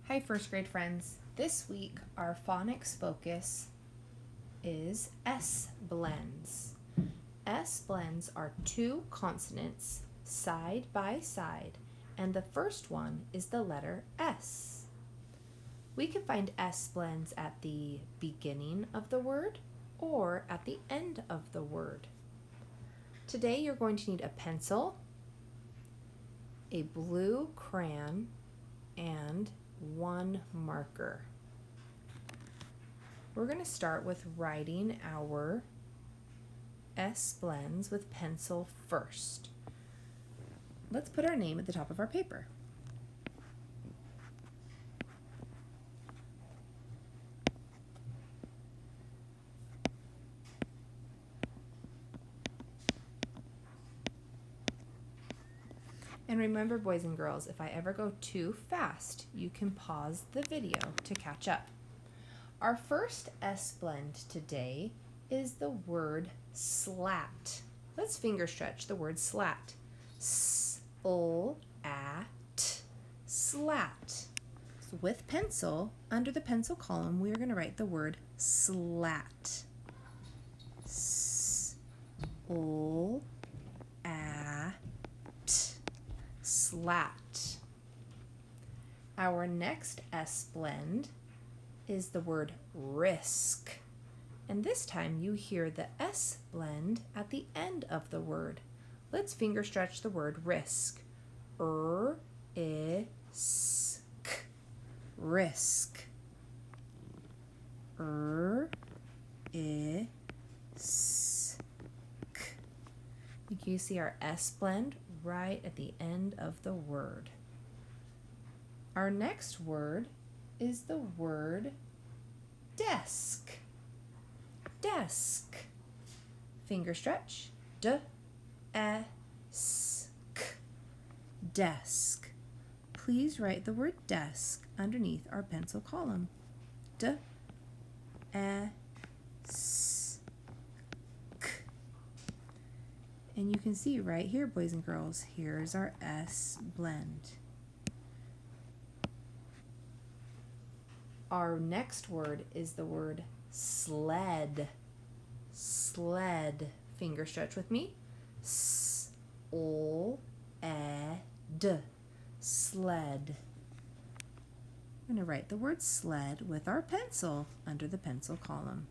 Hi, first grade friends. This week, our phonics focus is S blends. S blends are two consonants side by side, and the first one is the letter S. We can find S blends at the beginning of the word or at the end of the word. Today, you're going to need a pencil, a blue crayon, and one marker. We're going to start with writing our S blends with pencil first. Let's put our name at the top of our paper. And remember, boys and girls, if I ever go too fast, you can pause the video to catch up. Our first S blend today is the word slat. Let's finger stretch the word slat. S-L-A-T, slat. So with pencil, under the pencil column, we are going to write the word slat. S-L-A-T, slat. Our next S blend is the word risk. And this time you hear the S blend at the end of the word. Let's finger stretch the word risk. R-I-S-K, risk. R-I-S-K. You see our S blend right at the end of the word. Our next word is the word desk. Desk. Finger stretch. D-E-S-K. Desk. Please write the word desk underneath our pencil column. D-E-S-K. And you can see right here, boys and girls, here's our S blend. Our next word is the word sled. Sled. Finger stretch with me. S-L-E-D. Sled. I'm going to write the word sled with our pencil under the pencil column.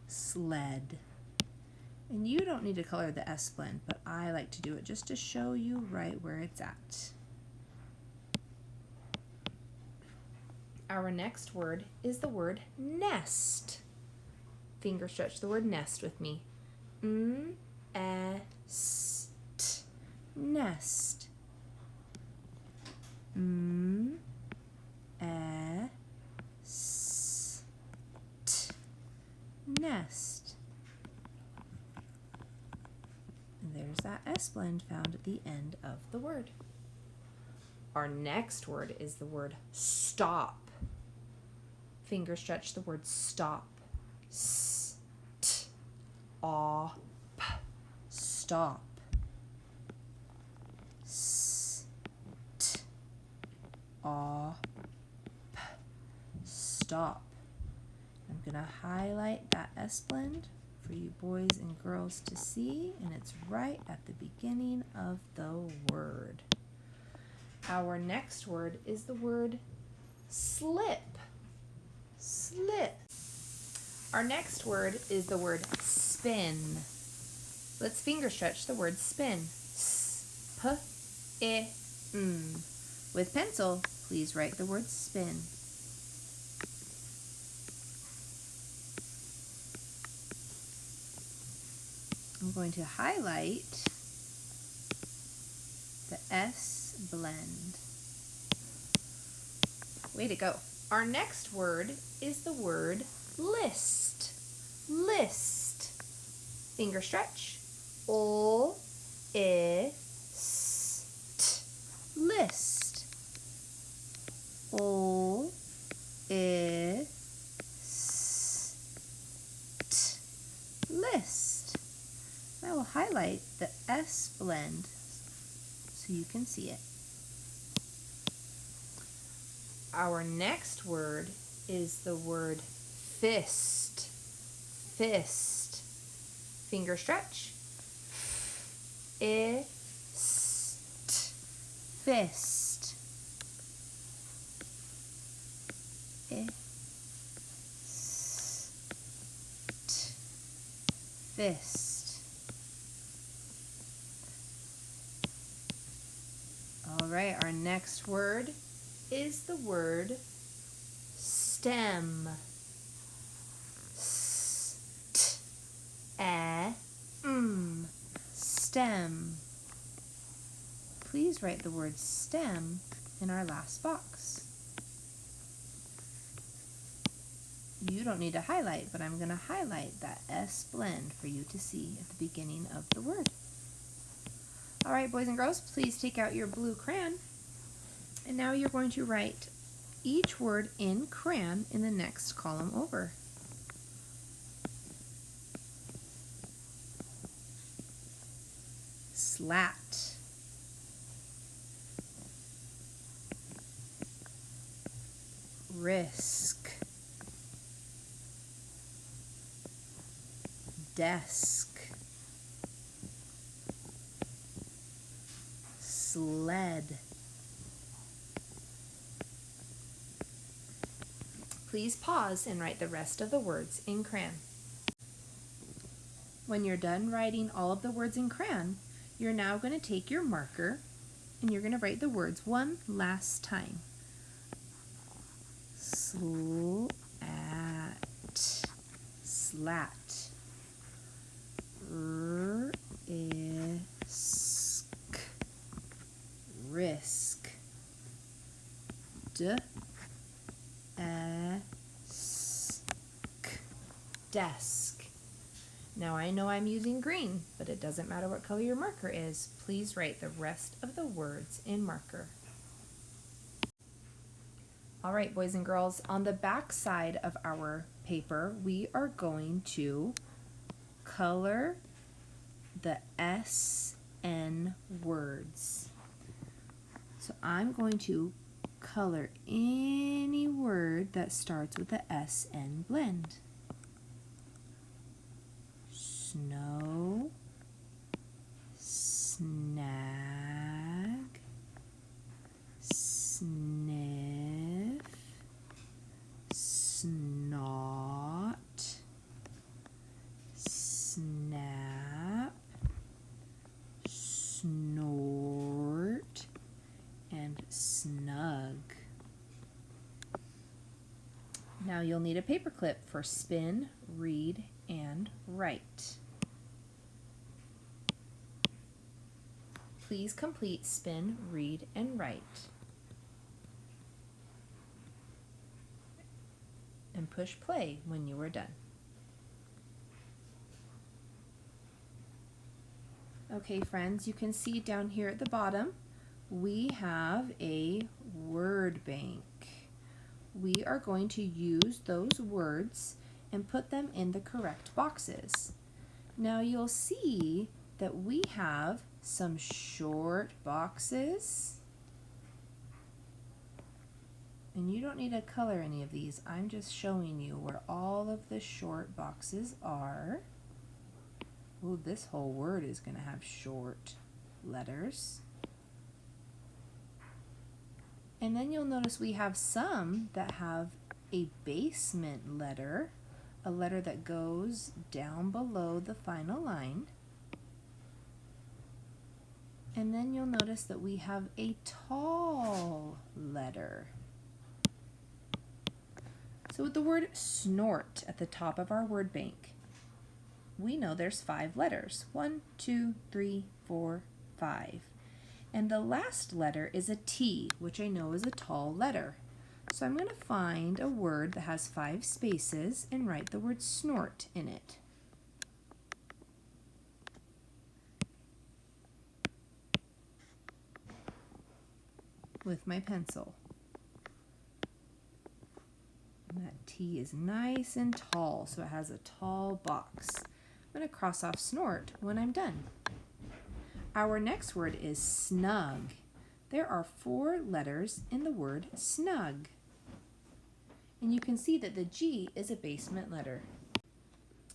Sled. And you don't need to color the S blend, but I like to do it just to show you right where it's at. Our next word is the word nest. Finger stretch the word nest with me. N-E-S-T. Nest. N-E-S-T. Nest. And there's that S blend found at the end of the word. Our next word is the word stop. Finger stretch the word stop. S-T-O-P. Stop. S-T-O-P. Stop. I'm going to highlight that S blend for you boys and girls to see, and it's right at the beginning of the word. Our next word is the word slip. Slip. Our next word is the word spin. Let's finger stretch the word spin. S-P-I-N. With pencil, please write the word spin. I'm going to highlight the S blend. Way to go. Our next word is the word list. List. Finger stretch. O-I-S-T. List. O-I-S-T. List. I will highlight the S blend so so you can see it. Our next word is the word fist. Fist. Finger stretch. Ist. Fist. Ist. Fist. All right, our next word is the word stem. Stem. Please write the word stem in our last box. You don't need to highlight, but I'm going to highlight that S blend for you to see at the beginning of the word. All right, boys and girls, please take out your blue crayon. And now you're going to write each word in crayon in the next column over. Slat. Risk. Desk. Sled. Please pause and write the rest of the words in crayon. When you're done writing all of the words in crayon, you're now going to take your marker and you're going to write the words one last time. Slat. Slat. Risk. Risk. Desk. Now I know I'm using green, but it doesn't matter what color your marker is. Please write the rest of the words in marker. All right, boys and girls, on the back side of our paper, we are going to color the SN words. So I'm going to color any word that starts with the SN blend. Snow, snag, sniff, snot, snap, snort, and snug. Now you'll need a paper clip for spin, read, and write. Please complete spin, read, and write. And push play when you are done. Okay, friends, you can see down here at the bottom, we have a word bank. We are going to use those words and put them in the correct boxes. Now you'll see that we have some short boxes. And you don't need to color any of these. I'm just showing you where all of the short boxes are. Ooh, this whole word is going to have short letters. And then you'll notice we have some that have a basement letter, a letter that goes down below the final line. And then you'll notice that we have a tall letter. So with the word snort at the top of our word bank, we know there's 5 letters. 1, 2, 3, 4, 5. And the last letter is a T, which I know is a tall letter. So I'm going to find a word that has 5 spaces and write the word snort in it. With my pencil. And that T is nice and tall, so it has a tall box. I'm going to cross off snort when I'm done. Our next word is snug. There are 4 letters in the word snug. And you can see that the G is a basement letter.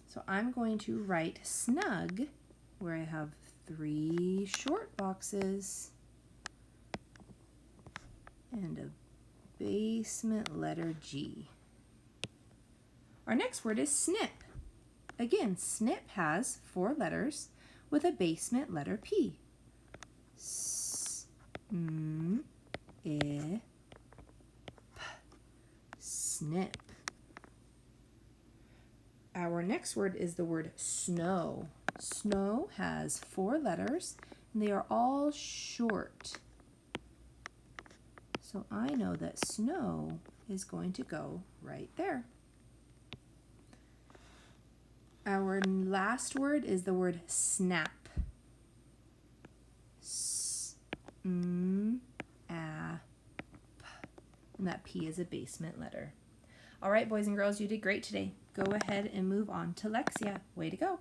So I'm going to write snug where I have 3 short boxes and a basement letter G. Our next word is snip. Again, snip has 4 letters with a basement letter P. S, M, I, P. Snip. Our next word is the word snow. Snow has 4 letters and they are all short. So I know that snow is going to go right there. Our last word is the word snap. S, M, A, P. And that P is a basement letter. All right, boys and girls, you did great today. Go ahead and move on to Lexia. Way to go.